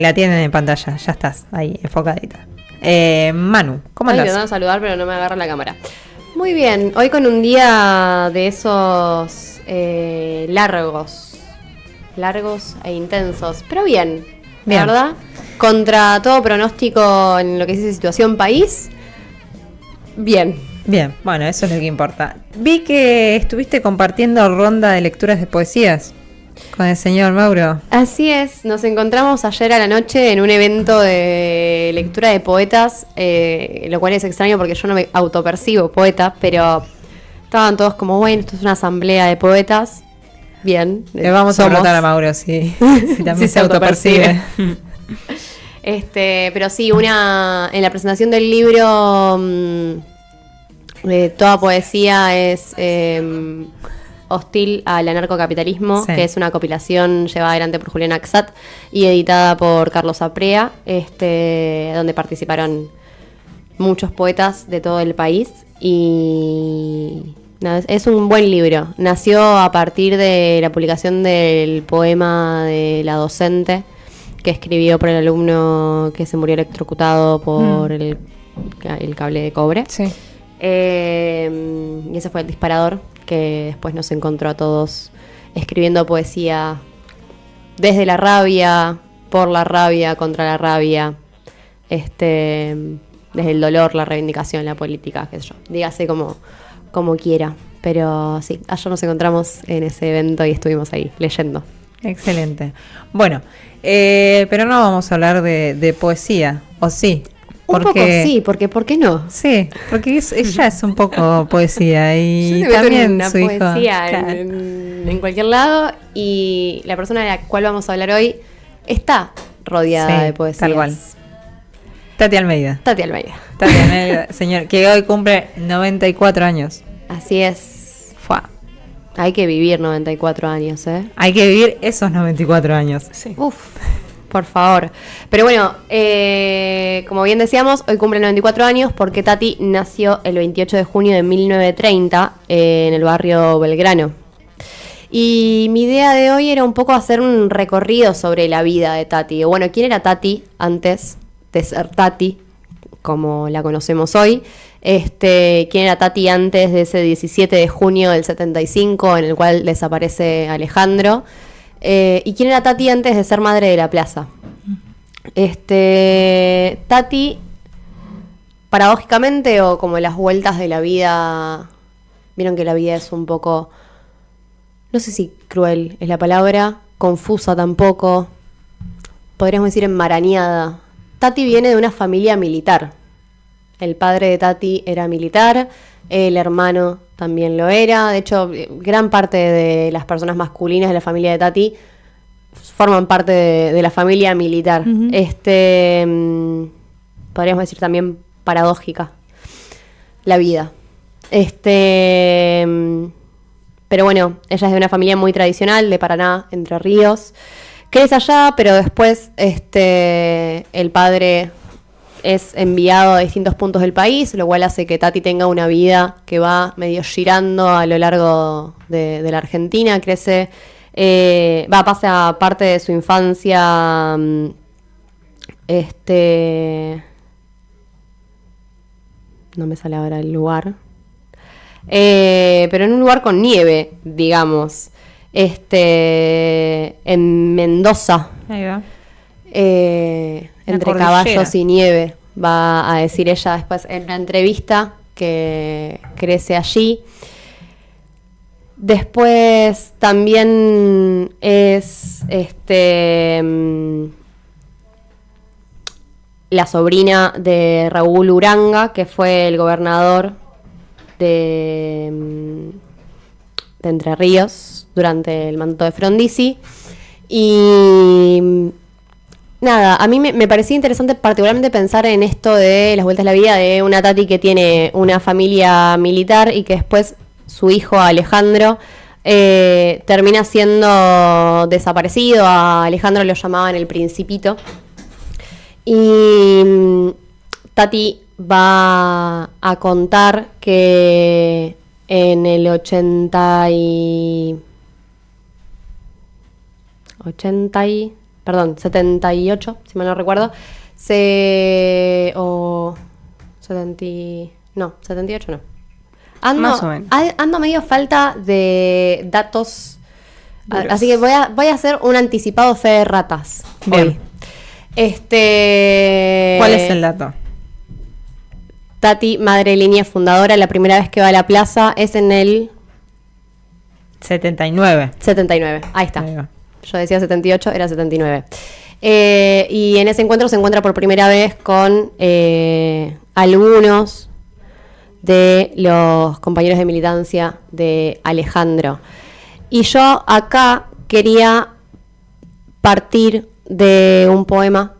La tienen en pantalla, ya estás ahí, enfocadita. Manu, ¿cómo Estoy andás? intentando saludar, pero no me agarra la cámara. Muy bien, hoy con un día de esos largos e intensos, pero bien, Bien. la verdad. Contra todo pronóstico en lo que dice situación país, bien. Bien, bueno, eso es lo que importa. Vi que estuviste compartiendo ronda de lecturas de poesías con el señor Mauro. Así es, nos encontramos ayer a la noche en un evento de lectura de poetas, lo cual es extraño porque yo no me autopercibo poeta, pero estaban todos como, bueno, esto es una asamblea de poetas. Bien. Le vamos a preguntar a Mauro si también Si se autopercibe. Pero sí, en la presentación del libro, toda poesía es hostil al anarcocapitalismo, Sí. que es una compilación llevada adelante por Julián Axat y editada por Carlos Aprea, donde participaron muchos poetas de todo el país. Y nada, es un buen libro. Nació a partir de la publicación del poema de La docente, que escribió por el alumno que se murió electrocutado por el cable de cobre. Sí. Y ese fue el disparador que después nos encontró a todos escribiendo poesía desde la rabia, por la rabia, contra la rabia, desde el dolor, la reivindicación, la política, qué sé yo. Dígase como quiera. Pero sí, ayer nos encontramos en ese evento y estuvimos ahí leyendo. Excelente. Bueno, pero no vamos a hablar de poesía, ¿o sí? Un poco sí, porque ¿por qué no? Sí, porque ella es un poco poesía y Yo te meto también una su hijo. poesía Claro. en cualquier lado, y la persona de la cual vamos a hablar hoy está rodeada Sí, de poesías. tal cual. Tati Almeida. Tati Almeida. Tati Almeida, señor, que hoy cumple 94 años. Así es. Fua. Hay que vivir 94 años, ¿eh? Hay que vivir esos 94 años. Sí. Uf, por favor. Pero bueno, como bien decíamos, hoy cumple 94 años porque Tati nació el 28 de junio de 1930 en el barrio Belgrano. Y mi idea de hoy era un poco hacer un recorrido sobre la vida de Tati. Bueno, ¿quién era Tati antes de ser Tati, como la conocemos hoy? ¿Quién era Tati antes de ese 17 de junio del 75 en el cual desaparece Alejandro? ¿Y quién era Tati antes de ser madre de la plaza? Tati, paradójicamente, o como las vueltas de la vida, vieron que la vida es un poco, no sé si cruel es la palabra, confusa tampoco, podríamos decir enmarañada. Tati viene de una familia militar. El padre de Tati era militar, el hermano también lo era. De hecho, gran parte de las personas masculinas de la familia de Tati forman parte de la familia militar. Uh-huh. Podríamos decir también paradójica la vida. Pero bueno, ella es de una familia muy tradicional de Paraná, Entre Ríos. Crece allá, pero después el padre es enviado a distintos puntos del país, lo cual hace que Tati tenga una vida que va medio girando a lo largo de la Argentina. Crece, pasa parte de su infancia, no me sale ahora el lugar, pero en un lugar con nieve, digamos, en Mendoza. Ahí va. Entre caballos y nieve, va a decir ella después en una entrevista que crece allí. Después también es la sobrina de Raúl Uranga, que fue el gobernador de Entre Ríos durante el mandato de Frondizi. Y nada, a mí me parecía interesante particularmente pensar en esto de las vueltas de la vida de una Tati que tiene una familia militar y que después su hijo Alejandro termina siendo desaparecido. A Alejandro lo llamaban el Principito. Y Tati va a contar que en el 80 y perdón, 78, si mal no recuerdo, o 70, no, 78 no. Más o menos. Ando medio falta de datos, Duros. así que voy a hacer un anticipado fe de ratas. Bien. Hoy. ¿Cuál es el dato? Tati, madre línea fundadora, la primera vez que va a la plaza es en el 79. 79. Ahí está. Ahí va. Yo decía 78, era 79. Y en ese encuentro se encuentra por primera vez con algunos de los compañeros de militancia de Alejandro. Y yo acá quería partir de un poema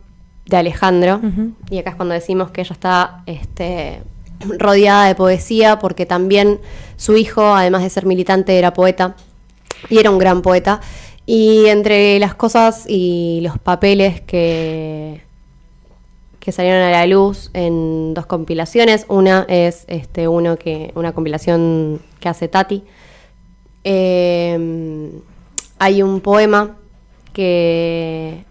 de Alejandro. Ujú. Y acá es cuando decimos que ella está rodeada de poesía, porque también su hijo, además de ser militante, era poeta. Y era un gran poeta. Y entre las cosas y los papeles que salieron a la luz en 2 compilaciones, una es una compilación que hace Tati. Hay un poema que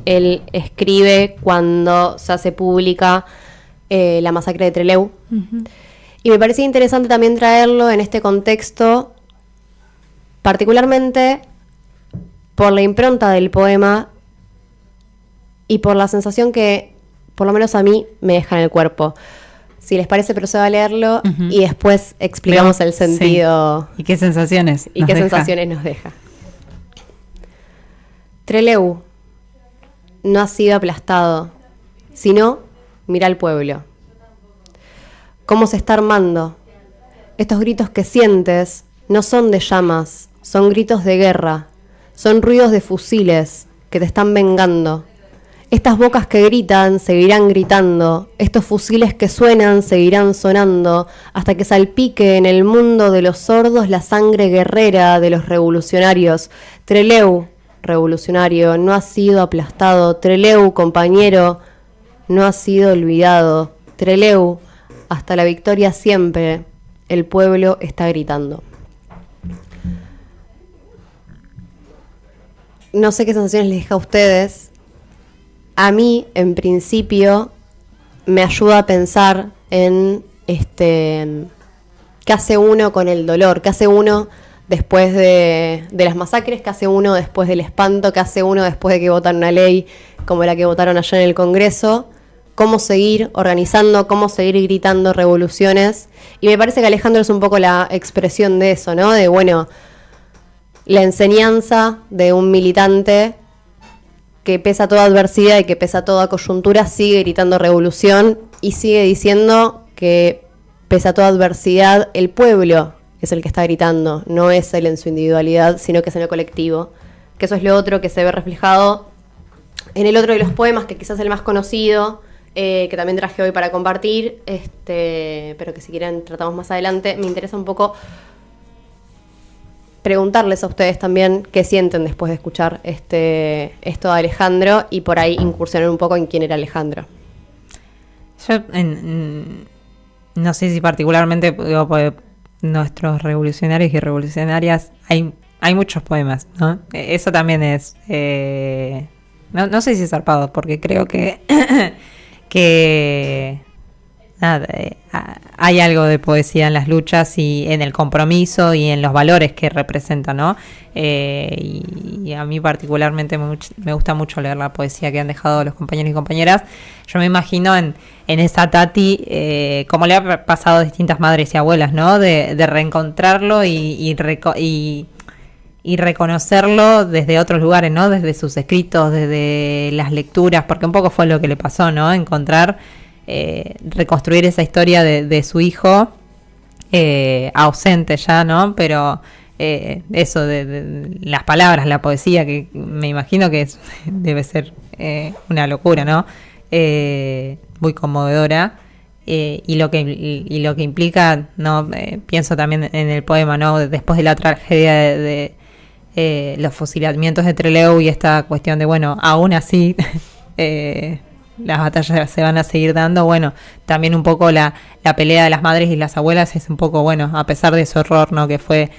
él escribe cuando se hace pública la masacre de Trelew. Ujú. Y me parecía interesante también traerlo en este contexto, particularmente por la impronta del poema y por la sensación que, por lo menos a mí, me deja en el cuerpo. Si les parece, procedo a leerlo Ujú. y después explicamos el Sí. sentido ¿Y qué sensaciones? y nos qué deja? sensaciones nos deja. Trelew no ha sido aplastado, sino mira al pueblo. Cómo se está armando. Estos gritos que sientes no son de llamas, son gritos de guerra, son ruidos de fusiles que te están vengando. Estas bocas que gritan seguirán gritando, estos fusiles que suenan seguirán sonando, hasta que salpique en el mundo de los sordos la sangre guerrera de los revolucionarios. Trelew, revolucionario, no ha sido aplastado. Trelew, compañero, no ha sido olvidado. Trelew, hasta la victoria siempre, el pueblo está gritando. No sé qué sensaciones les deja a ustedes. A mí, en principio, me ayuda a pensar en qué hace uno con el dolor, qué hace uno después de las masacres, qué hace uno después del espanto, qué hace uno después de que votan una ley como la que votaron allá en el Congreso, cómo seguir organizando, cómo seguir gritando revoluciones. Y me parece que Alejandro es un poco la expresión de eso, ¿no? De, bueno, la enseñanza de un militante que pese a toda adversidad y que pese a toda coyuntura sigue gritando revolución y sigue diciendo que pese a toda adversidad el pueblo es el que está gritando, no es él en su individualidad, sino que es en lo colectivo. Que eso es lo otro que se ve reflejado en el otro de los poemas, que quizás es el más conocido, que también traje hoy para compartir, pero que si quieren tratamos más adelante. Me interesa un poco preguntarles a ustedes también qué sienten después de escuchar esto de Alejandro y por ahí incursionar un poco en quién era Alejandro. Yo no sé si particularmente digo, pues, nuestros revolucionarios y revolucionarias hay muchos poemas, ¿no? Eso también es no sé si es zarpado, porque creo que que nada, hay algo de poesía en las luchas y en el compromiso y en los valores que representan, ¿no? Y a mí particularmente me gusta mucho leer la poesía que han dejado los compañeros y compañeras. Yo me imagino en esa Tati, como le ha pasado a distintas madres y abuelas, ¿no? De reencontrarlo y reconocerlo desde otros lugares, ¿no? Desde sus escritos, desde las lecturas, porque un poco fue lo que le pasó, ¿no? Encontrar, reconstruir esa historia de su hijo, ausente ya, ¿no? Pero eso de las palabras, la poesía, que me imagino que debe ser una locura, ¿no? Muy conmovedora. Y lo que implica, ¿no? Pienso también en el poema, ¿no? Después de la tragedia de los fusilamientos de Trelew y esta cuestión de, bueno, aún así las batallas se van a seguir dando. Bueno, también un poco la pelea de las madres y las abuelas es un poco, bueno, a pesar de ese horror, ¿no? Que fue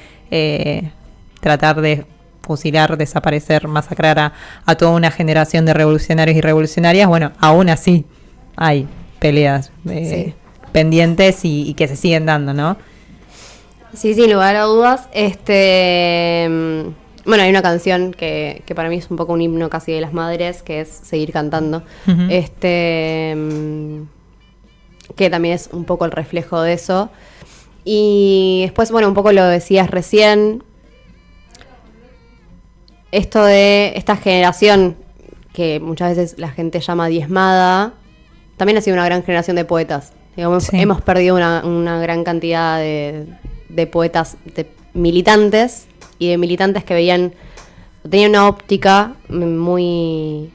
tratar de fusilar, desaparecer, masacrar a toda una generación de revolucionarios y revolucionarias, bueno, aún así hay peleas pendientes y que se siguen dando, ¿no? Sí, sin lugar a dudas. Bueno, hay una canción que para mí es un poco un himno casi de las madres, que es Seguir Cantando. Uh-huh. Que también es un poco el reflejo de eso. Y después, bueno, un poco lo decías recién, esto de esta generación que muchas veces la gente llama diezmada, también ha sido una gran generación de poetas. Digamos, sí. Hemos perdido una gran cantidad de poetas militantes y de militantes que tenían una óptica muy...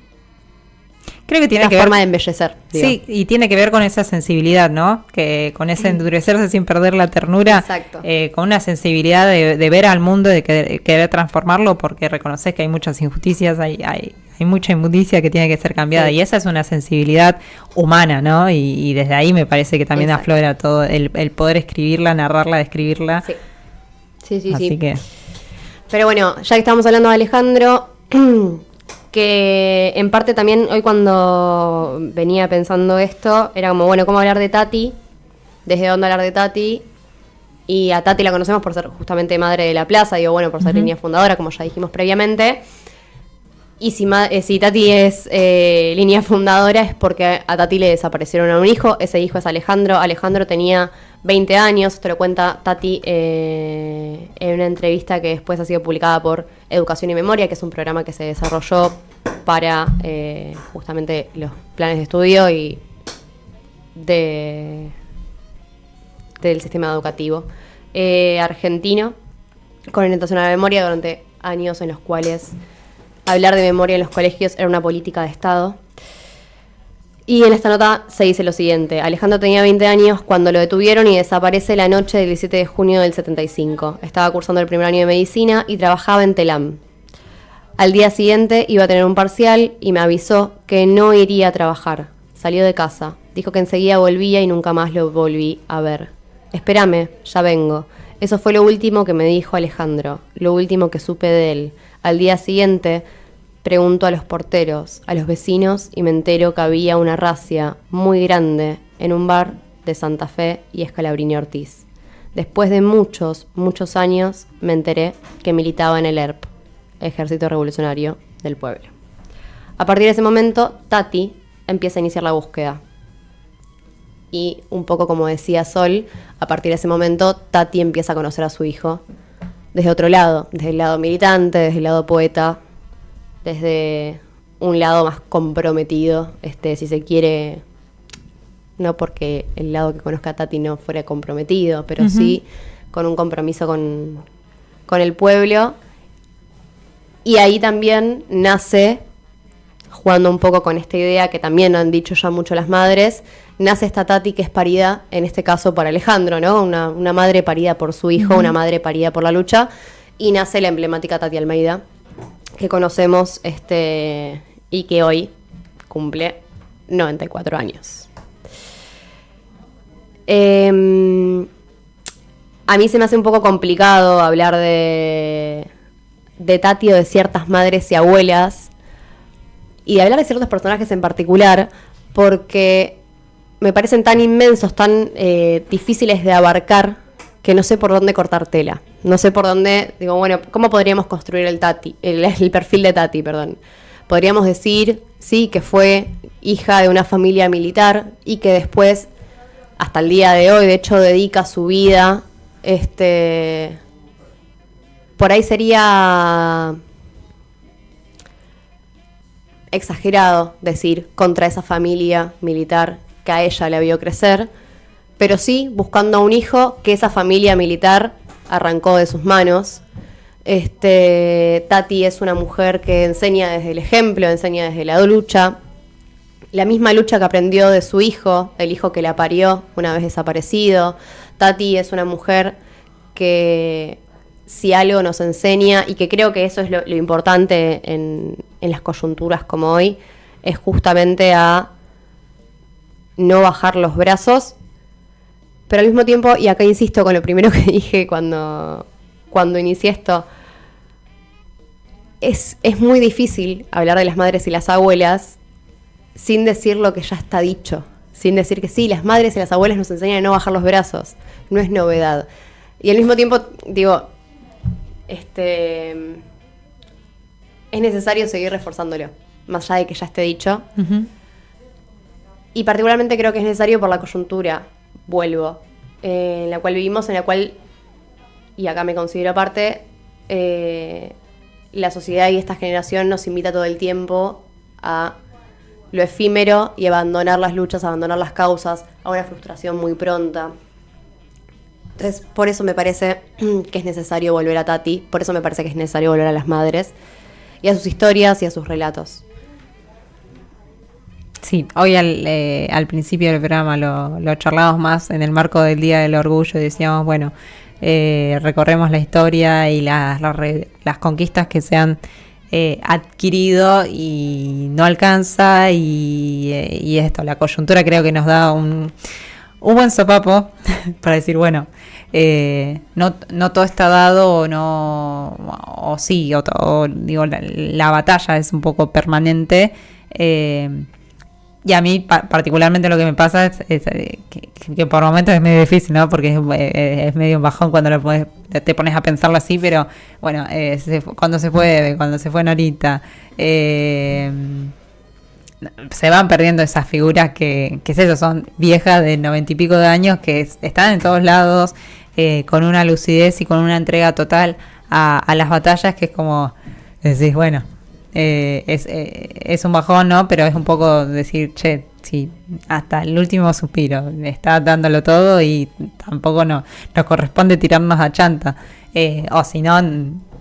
Creo que tiene una forma de embellecer. Digo. Sí, y tiene que ver con esa sensibilidad, ¿no? Que con ese endurecerse sin perder la ternura. Exacto. Con una sensibilidad de ver al mundo, de querer transformarlo, porque reconoces que hay muchas injusticias, hay mucha inmundicia que tiene que ser cambiada. Sí. Y esa es una sensibilidad humana, ¿no? Y desde ahí me parece que también aflora todo el poder escribirla, narrarla, describirla. Sí. Así que... Pero bueno, ya que estamos hablando de Alejandro... que en parte también hoy cuando venía pensando esto, era como, bueno, ¿cómo hablar de Tati? ¿Desde dónde hablar de Tati? Y a Tati la conocemos por ser justamente madre de la plaza, digo, bueno, por ser línea fundadora, como ya dijimos previamente. Y si Tati es línea fundadora es porque a Tati le desaparecieron a un hijo, ese hijo es Alejandro. Alejandro tenía 20 años, esto lo cuenta Tati en una entrevista que después ha sido publicada por Educación y Memoria, que es un programa que se desarrolló para justamente los planes de estudio y del sistema educativo argentino, con orientación a la memoria durante años en los cuales hablar de memoria en los colegios era una política de Estado. Y en esta nota se dice lo siguiente: Alejandro tenía 20 años cuando lo detuvieron y desaparece la noche del 17 de junio del 75. Estaba cursando el primer año de medicina y trabajaba en Telam. Al día siguiente iba a tener un parcial y me avisó que no iría a trabajar. Salió de casa. Dijo que enseguida volvía y nunca más lo volví a ver. Espérame, ya vengo. Eso fue lo último que me dijo Alejandro, lo último que supe de él. Al día siguiente pregunto a los porteros, a los vecinos y me entero que había una racia muy grande en un bar de Santa Fe y Escalabrini Ortiz. Después de muchos años me enteré que militaba en el ERP, Ejército Revolucionario del Pueblo. A partir de ese momento, Tati empieza a iniciar la búsqueda. Y un poco como decía Sol, a partir de ese momento, Tati empieza a conocer a su hijo desde otro lado, desde el lado militante, desde el lado poeta, desde un lado más comprometido, si se quiere, no porque el lado que conozca a Tati no fuera comprometido, pero sí con un compromiso con el pueblo. Y ahí también nace, jugando un poco con esta idea que también han dicho ya mucho las madres, nace esta Tati que es parida, en este caso por Alejandro, ¿no? Una madre parida por su hijo, una madre parida por la lucha, y nace la emblemática Tati Almeida, que conocemos y que hoy cumple 94 años. A mí se me hace un poco complicado hablar de Tati o de ciertas madres y abuelas, y de hablar de ciertos personajes en particular, porque me parecen tan inmensos, tan difíciles de abarcar, que no sé por dónde cortar tela. No sé por dónde, digo, bueno, ¿cómo podríamos construir el perfil de Tati, perdón? Podríamos decir, sí, que fue hija de una familia militar y que después, hasta el día de hoy, de hecho, dedica su vida, por ahí sería exagerado decir contra esa familia militar que a ella le vio crecer, pero sí buscando a un hijo que esa familia militar arrancó de sus manos. Tati es una mujer que enseña desde el ejemplo, enseña desde la lucha, la misma lucha que aprendió de su hijo, el hijo que la parió una vez desaparecido. Tati es una mujer que, si algo nos enseña, y que creo que eso es lo importante en las coyunturas como hoy, es justamente a no bajar los brazos, pero al mismo tiempo, y acá insisto con lo primero que dije cuando inicié esto, es muy difícil hablar de las madres y las abuelas sin decir lo que ya está dicho. Sin decir que sí, las madres y las abuelas nos enseñan a no bajar los brazos. No es novedad. Y al mismo tiempo, digo, es necesario seguir reforzándolo, más allá de que ya esté dicho. Uh-huh. Y particularmente creo que es necesario por la coyuntura, vuelvo, en la cual vivimos, en la cual, y acá me considero aparte, la sociedad y esta generación nos invita todo el tiempo a lo efímero y abandonar las luchas, abandonar las causas, a una frustración muy pronta. Entonces, por eso me parece que es necesario volver a Tati, por eso me parece que es necesario volver a las madres, y a sus historias y a sus relatos. Sí, hoy al principio del programa lo charlamos más en el marco del Día del Orgullo y decíamos, bueno, recorremos la historia y las conquistas que se han adquirido y no alcanza y esto, la coyuntura creo que nos da un buen sopapo para decir, bueno, no todo está dado o no, o sí, o digo, la batalla es un poco permanente. Y a mí particularmente lo que me pasa es que por momentos es medio difícil, ¿no? Porque es medio un bajón cuando te pones a pensarlo así, pero bueno, cuando se fue Norita, se van perdiendo esas figuras que es eso, son viejas de 90 y pico de años que están en todos lados, con una lucidez y con una entrega total a las batallas, que es como decís, bueno, es un bajón, ¿no? Pero es un poco decir, che, sí, hasta el último suspiro está dándolo todo y tampoco nos corresponde tirarnos a chanta, o si no,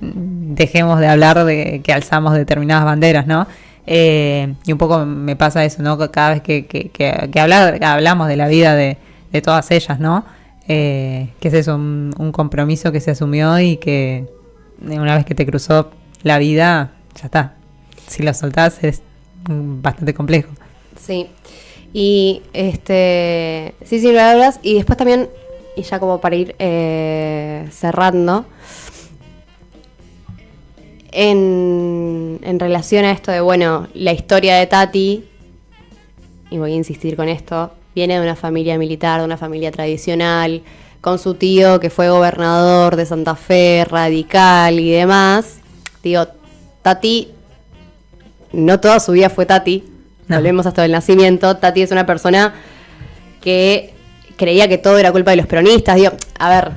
dejemos de hablar de que alzamos determinadas banderas, ¿no? Y un poco me pasa eso, ¿no? Cada vez que hablamos de la vida de todas ellas, ¿no? Que es eso, un compromiso que se asumió y que una vez que te cruzó la vida, ya está. Si lo soltás es bastante complejo. Sí. Y sí, sin palabras. Y después también, y ya como para ir cerrando, en relación a esto de, bueno, la historia de Tati, y voy a insistir con esto, viene de una familia militar, de una familia tradicional, con su tío que fue gobernador de Santa Fe, radical y demás. Digo, Tati, no toda su vida fue Tati, no. Volvemos hasta el nacimiento. Tati es una persona que creía que todo era culpa de los peronistas. Digo, a ver,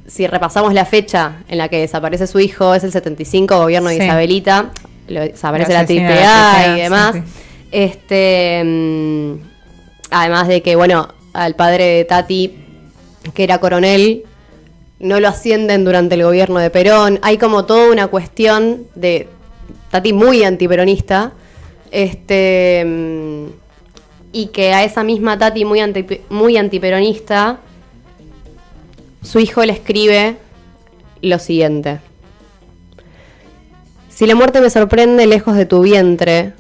si repasamos la fecha en la que desaparece su hijo, es el 75, gobierno de Isabelita, desaparece la AAA y demás. Sí. Además de que, bueno, al padre de Tati, que era coronel, no lo ascienden durante el gobierno de Perón. Hay como toda una cuestión de Tati muy antiperonista, y que a esa misma Tati muy antiperonista, su hijo le escribe lo siguiente: si la muerte me sorprende lejos de tu vientre,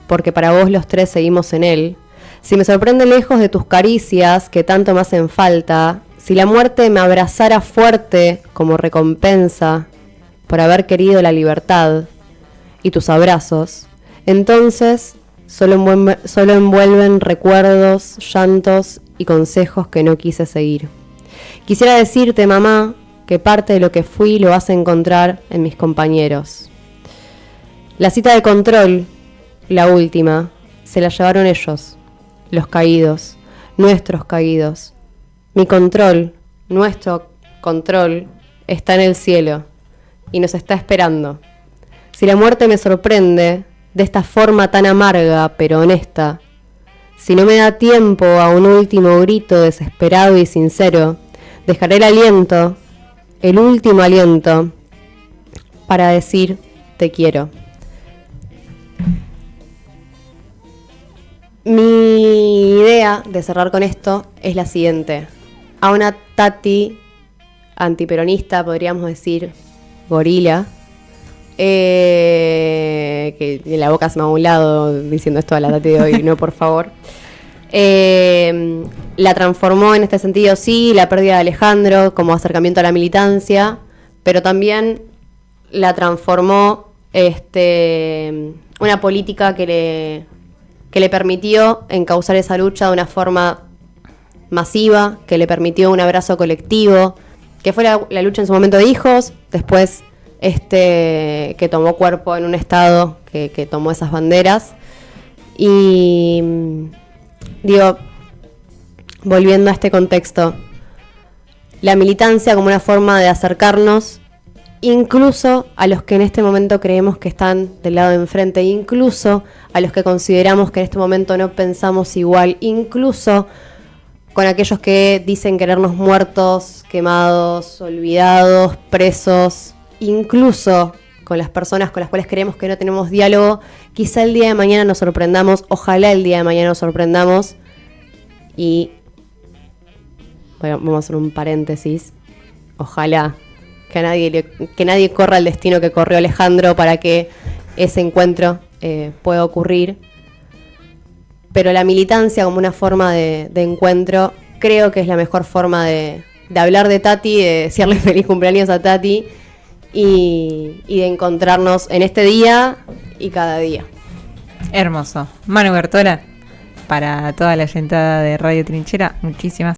porque para vos los tres seguimos en él, si me sorprende lejos de tus caricias que tanto me hacen falta, si la muerte me abrazara fuerte como recompensa por haber querido la libertad y tus abrazos, entonces solo envuelven recuerdos, llantos y consejos que no quise seguir. Quisiera decirte, mamá, que parte de lo que fui lo vas a encontrar en mis compañeros. La cita de control, la última, se la llevaron ellos, los caídos, nuestros caídos. Mi control, nuestro control, está en el cielo y nos está esperando. Si la muerte me sorprende de esta forma tan amarga pero honesta, si no me da tiempo a un último grito desesperado y sincero, dejaré el aliento, el último aliento, para decir te quiero. Mi idea de cerrar con esto es la siguiente: a una Tati antiperonista, podríamos decir gorila, que la boca se me va a un lado diciendo esto a la Tati de hoy, no, por favor. La transformó en este sentido, sí, la pérdida de Alejandro como acercamiento a la militancia, pero también la transformó una política que le permitió encauzar esa lucha de una forma masiva, que le permitió un abrazo colectivo, que fue la lucha en su momento de hijos, después que tomó cuerpo en un estado que tomó esas banderas. Y digo, volviendo a este contexto, la militancia como una forma de acercarnos incluso a los que en este momento creemos que están del lado de enfrente, incluso a los que consideramos que en este momento no pensamos igual, incluso con aquellos que dicen querernos muertos, quemados, olvidados, presos, incluso con las personas con las cuales creemos que no tenemos diálogo. Quizá el día de mañana nos sorprendamos, ojalá el día de mañana nos sorprendamos. Y bueno, vamos a hacer un paréntesis, ojalá que nadie corra el destino que corrió Alejandro para que ese encuentro pueda ocurrir. Pero la militancia como una forma de encuentro creo que es la mejor forma de hablar de Tati, de decirle feliz cumpleaños a Tati y de encontrarnos en este día y cada día. Hermoso. Manu Bertola, para toda la gente de Radio Trinchera, muchísimas